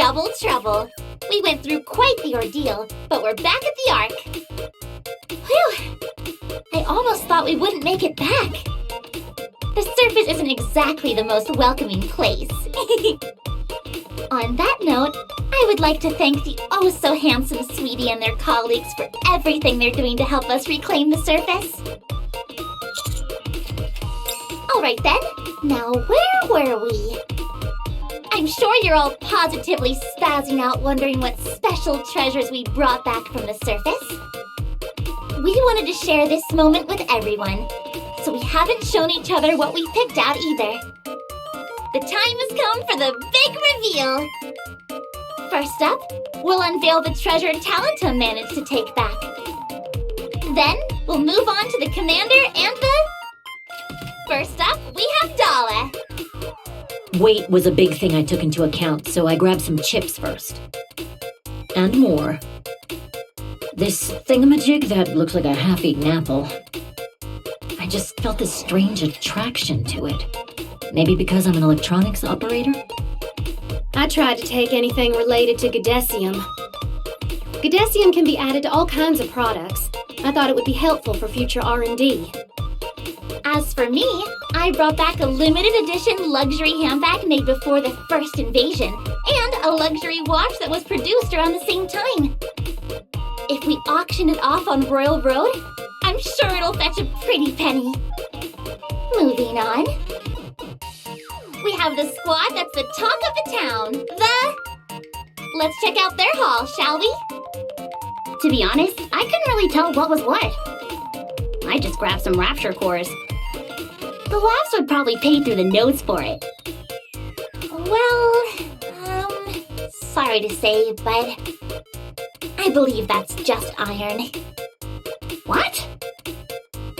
double trouble. We went through quite the ordeal, but we're back at the Ark. Whew! I almost thought we wouldn't make it back. The surface isn't exactly the most welcoming place. On that note, I would like to thank the oh-so-handsome Sweetie and their colleagues for everything they're doing to help us reclaim the surface. Alright then, now where were we? I'm sure you're all positively spazzing out wondering what special treasures we brought back from the surface. We wanted to share this moment with everyone, so we haven't shown each other what we picked out either. The time has come for the big reveal! First up, we'll unveil the treasure Talenta managed to take back. Then, we'll move on to the commander and the... First up, we have Dala. Weight was a big thing I took into account, so I grabbed some chips first. And more. This thingamajig that looks like a half-eaten apple. I just felt this strange attraction to it. Maybe because I'm an electronics operator? I tried to take anything related to gadesium. Gadesium can be added to all kinds of products. I thought it would be helpful for future R&D. As for me, I brought back a limited edition luxury handbag made before the first invasion, and a luxury watch that was produced around the same time. If we auction it off on Royal Road, I'm sure it'll fetch a pretty penny. Moving on. We have the squad that's the talk of the town. Let's check out their haul, shall we? To be honest, I couldn't really tell what was what. I just grabbed some rapture cores. The laughs would probably pay through the nose for it. Well, sorry to say, but I believe that's just iron. What?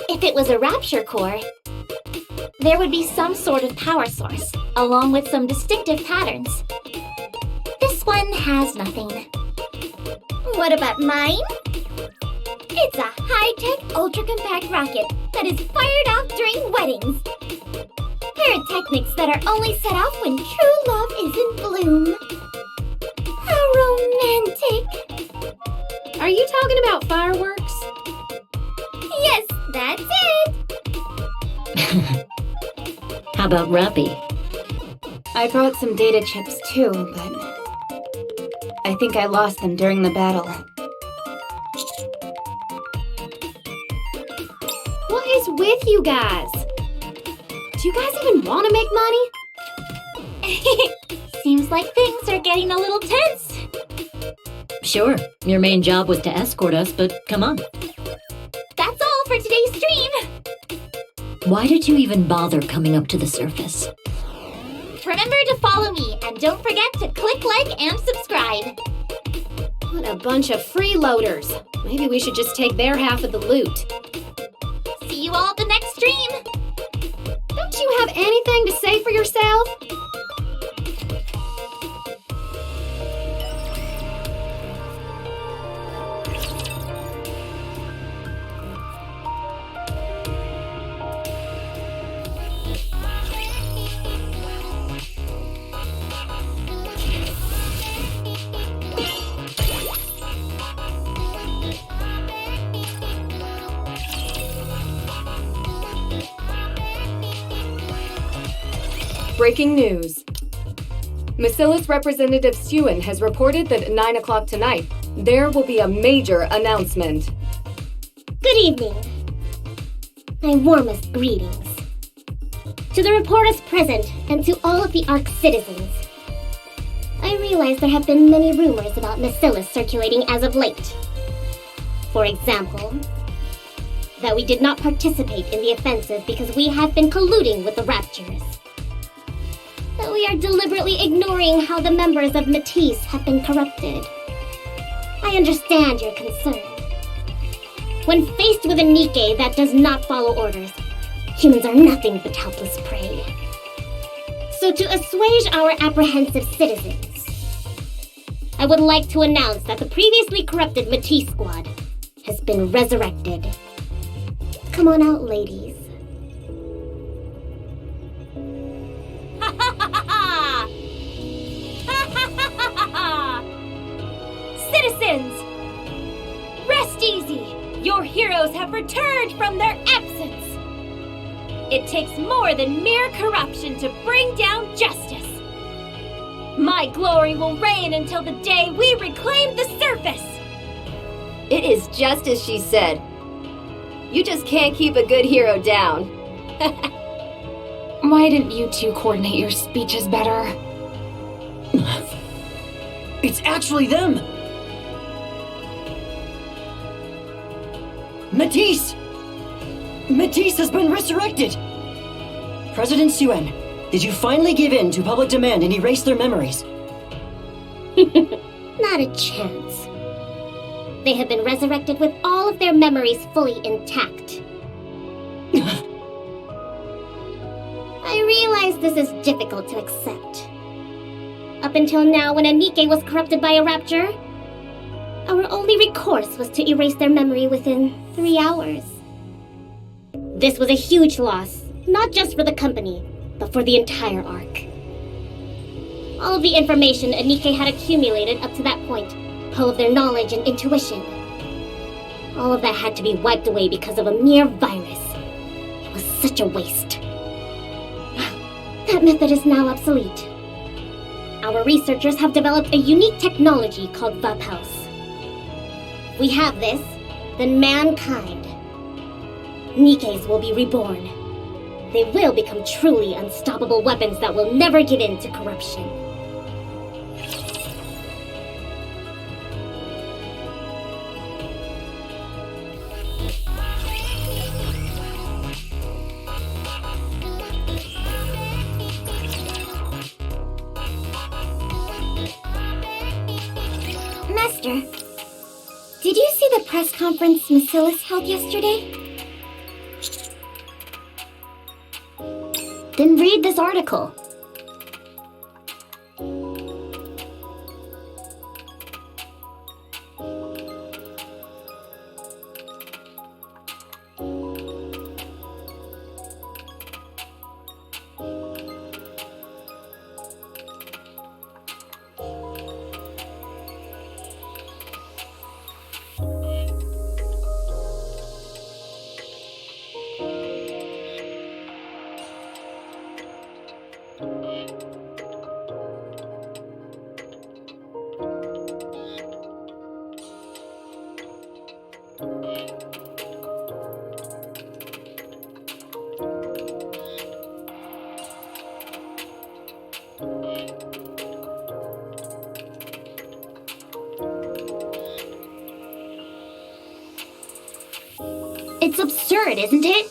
If it was a rapture core, there would be some sort of power source, along with some distinctive patterns. This one has nothing. What about mine? It's a high-tech, ultra-compact rocket that is fired off during weddings. Pyrotechnics that are only set off when true love is in bloom. How romantic! Are you talking about fireworks? Yes, that's it! How about Rappy? I brought some data chips too, but I think I lost them during the battle. What is with you guys? Do you guys even want to make money? Seems like things are getting a little tense. Sure, your main job was to escort us, but come on. That's all for today's stream. Why did you even bother coming up to the surface? Remember to follow me, and don't forget to click like and subscribe. What a bunch of freeloaders. Maybe we should just take their half of the loot. See you all at the next stream. Don't you have anything to say for yourself? Breaking news. Macilla's representative Syuen has reported that at 9 o'clock tonight, there will be a major announcement. Good evening. My warmest greetings. To the reporters present and to all of the Ark citizens. I realize there have been many rumors about Macilla circulating as of late. For example, that we did not participate in the offensive because we have been colluding with the Raptures. That we are deliberately ignoring how the members of Matisse have been corrupted. I understand your concern. When faced with a NIKKE that does not follow orders, humans are nothing but helpless prey. So to assuage our apprehensive citizens, I would like to announce that the previously corrupted Matisse squad has been resurrected. Come on out, ladies. citizens! Rest easy! Your heroes have returned from their absence! It takes more than mere corruption to bring down justice! My glory will reign until the day we reclaim the surface! It is just as she said. You just can't keep a good hero down. Why didn't you two coordinate your speeches better? It's actually them! Matisse! Matisse has been resurrected! President Syuen, did you finally give in to public demand and erase their memories? Not a chance. They have been resurrected with all of their memories fully intact. I realize this is difficult to accept. Up until now, when a NIKKE was corrupted by a rapture, our only recourse was to erase their memory within 3 hours. This was a huge loss, not just for the company, but for the entire arc. All of the information a NIKKE had accumulated up to that point, all of their knowledge and intuition, all of that had to be wiped away because of a mere virus. It was such a waste. That method is now obsolete. Our researchers have developed a unique technology called Vapaus. If we have this, then mankind, NIKKEs, will be reborn. They will become truly unstoppable weapons that will never give in to corruption. Master, did you see the press conference Macilis held yesterday? Then read this article. It's absurd, isn't it?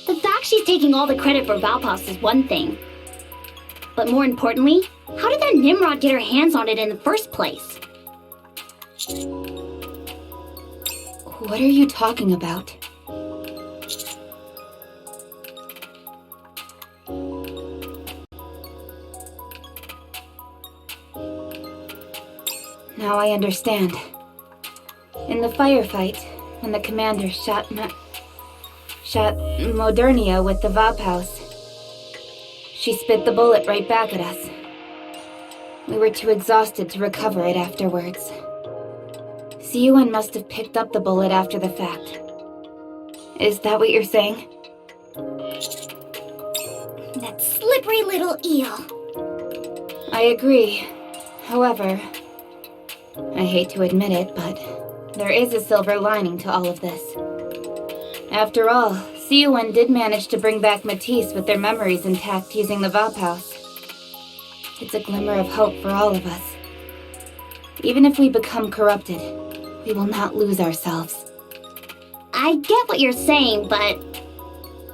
The fact she's taking all the credit for Valpaus is one thing. But more importantly, how did that Nimrod get her hands on it in the first place? What are you talking about? Now I understand. In the firefight, when the commander shot Modernia with the Vapaus, she spit the bullet right back at us. We were too exhausted to recover it afterwards. Syuen must have picked up the bullet after the fact. Is that what you're saying? That slippery little eel. I agree. However, I hate to admit it, but there is a silver lining to all of this. After all, Syuen did manage to bring back Matisse with their memories intact using the Vapaus. It's a glimmer of hope for all of us. Even if we become corrupted, we will not lose ourselves. I get what you're saying, but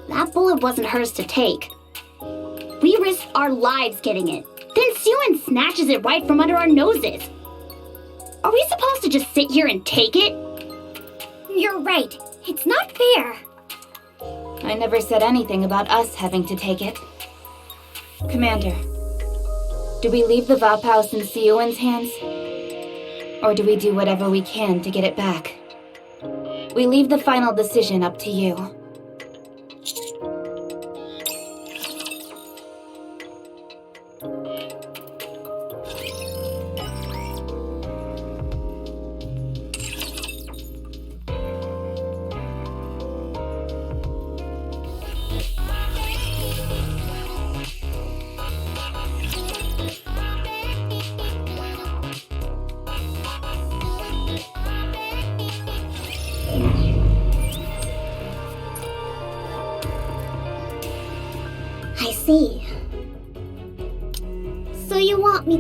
that bullet wasn't hers to take. We risked our lives getting it. Then Syuen snatches it right from under our noses. Are we supposed to just sit here and take it? You're right. It's not fair. I never said anything about us having to take it. Commander, do we leave the Vapaus in Syuen's hands? Or do we do whatever we can to get it back? We leave the final decision up to you.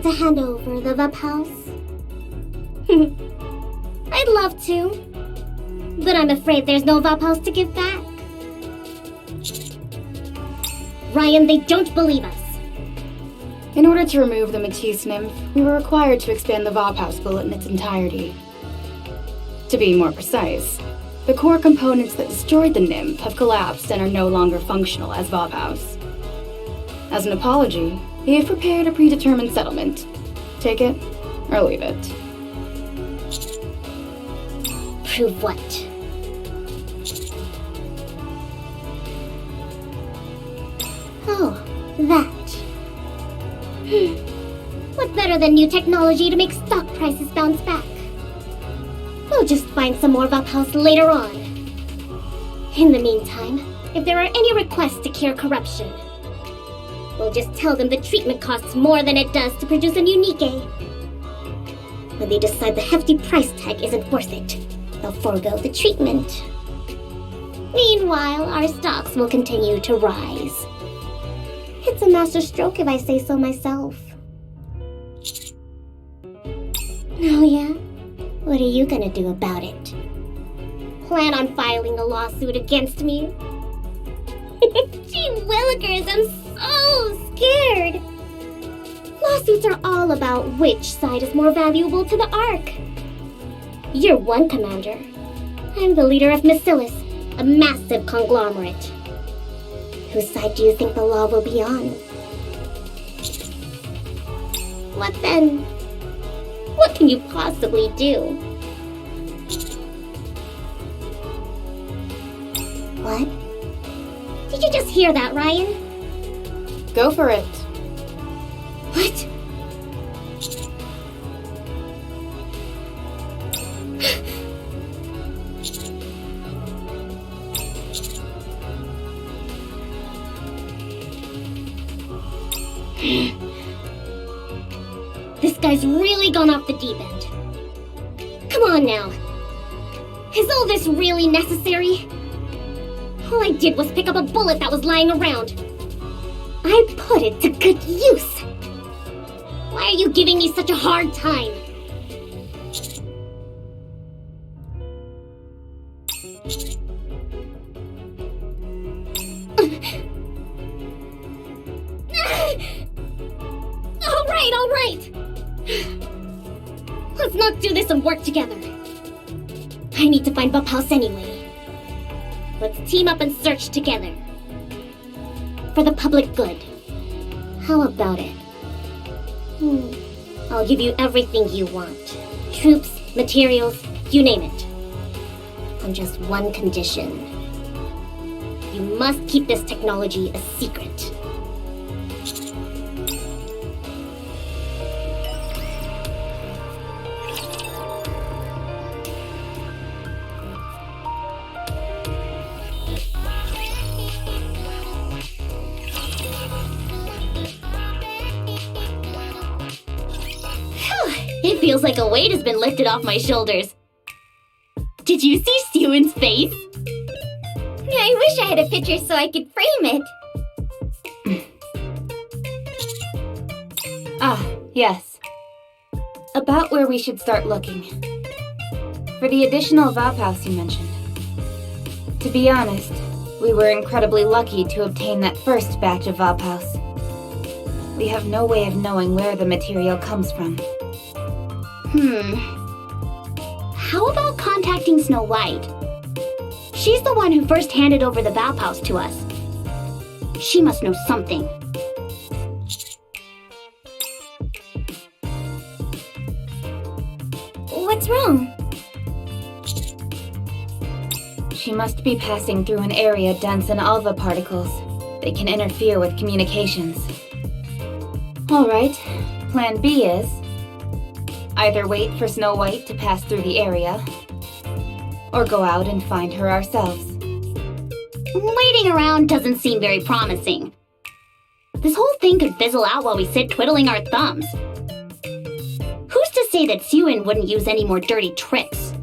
willing to hand over the Vup House? I'd love to, but I'm afraid there's no Vup House to give back. Ryan, they don't believe us. In order to remove the Matisse nymph, we were required to expand the Vop House bullet in its entirety. To be more precise, the core components that destroyed the nymph have collapsed and are no longer functional as Vop House. As an apology, we have prepared a predetermined settlement. Take it or leave it. Prove what? Oh, that. What better than new technology to make stock prices bounce back? We'll just find some more Vup House later on. In the meantime, if there are any requests to cure corruption, we'll just tell them the treatment costs more than it does to produce a new NIKKE. When they decide the hefty price tag isn't worth it, they'll forego the treatment. Meanwhile, our stocks will continue to rise. It's a master stroke if I say so myself. Oh yeah? What are you gonna do about it? Plan on filing a lawsuit against me? Gee willikers, I'm so scared! Lawsuits are all about which side is more valuable to the Ark. You're one commander. I'm the leader of Macilis, a massive conglomerate. Whose side do you think the law will be on? What then? What can you possibly do? What? Did you just hear that, Ryan? Go for it. What? This guy's really gone off the deep end. Come on now. Is all this really necessary? All I did was pick up a bullet that was lying around. I put it to good use. Why are you giving me such a hard time? All right. Let's not do this and work together. I need to find Vup House anyway. Let's team up and search together. For the public good. How about it? I'll give you everything you want. Troops, materials, you name it. On just one condition. You must keep this technology a secret. It feels like a weight has been lifted off my shoulders. Did you see Syuen's face? I wish I had a picture so I could frame it. Yes. About where we should start looking. For the additional Vop House you mentioned. To be honest, we were incredibly lucky to obtain that first batch of Vop House. We have no way of knowing where the material comes from. How about contacting Snow White? She's the one who first handed over the Vop House to us. She must know something. What's wrong? She must be passing through an area dense in alva particles. They can interfere with communications. Alright, plan B is either wait for Snow White to pass through the area, or go out and find her ourselves. Waiting around doesn't seem very promising. This whole thing could fizzle out while we sit twiddling our thumbs. Who's to say that Syuen wouldn't use any more dirty tricks?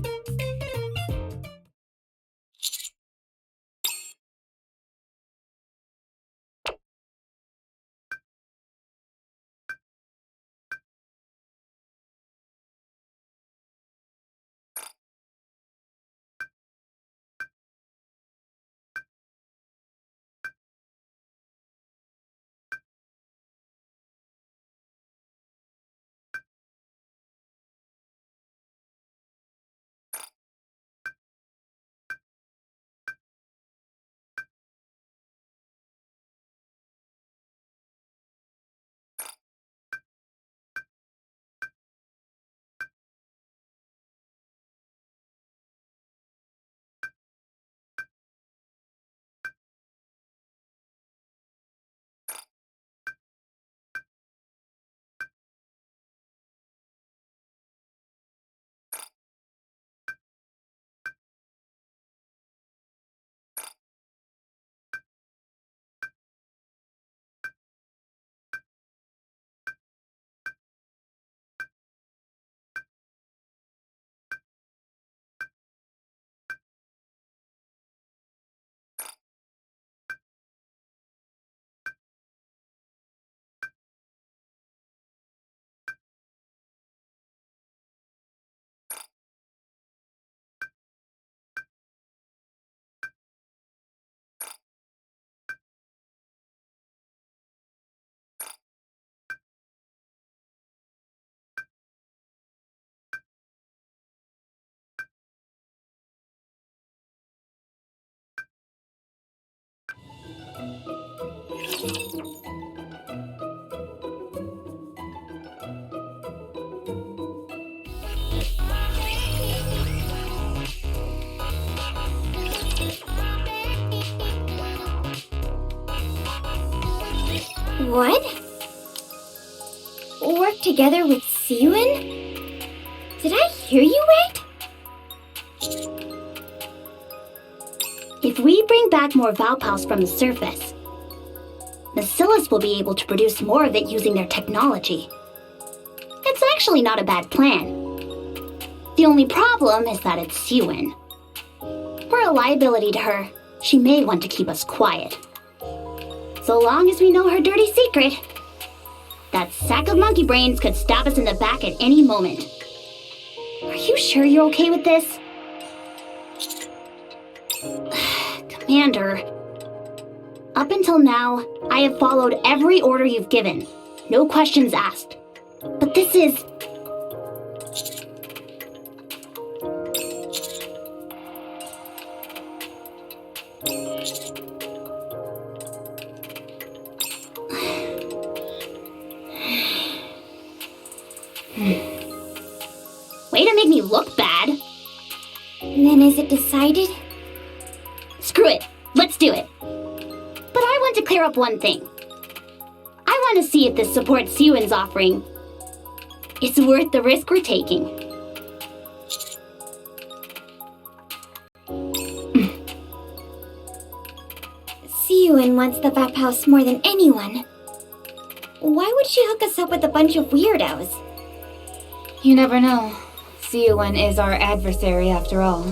What? Work together with Syuen? Did I hear you right? If we bring back more Valpaus from the surface, Bacillus will be able to produce more of it using their technology. It's actually not a bad plan. The only problem is that it's Syuen. We're a liability to her. She may want to keep us quiet. So long as we know her dirty secret, that sack of monkey brains could stab us in the back at any moment. Are you sure you're okay with this? Commander, up until now, I have followed every order you've given. No questions asked. But this is... Way to make me look bad. Then is it decided? Screw it. Let's do it. But I want to clear up one thing. I want to see if the support Syuen's offering is worth the risk we're taking. Syuen wants the Vap House more than anyone. Why would she hook us up with a bunch of weirdos? You never know. Syuen is our adversary after all.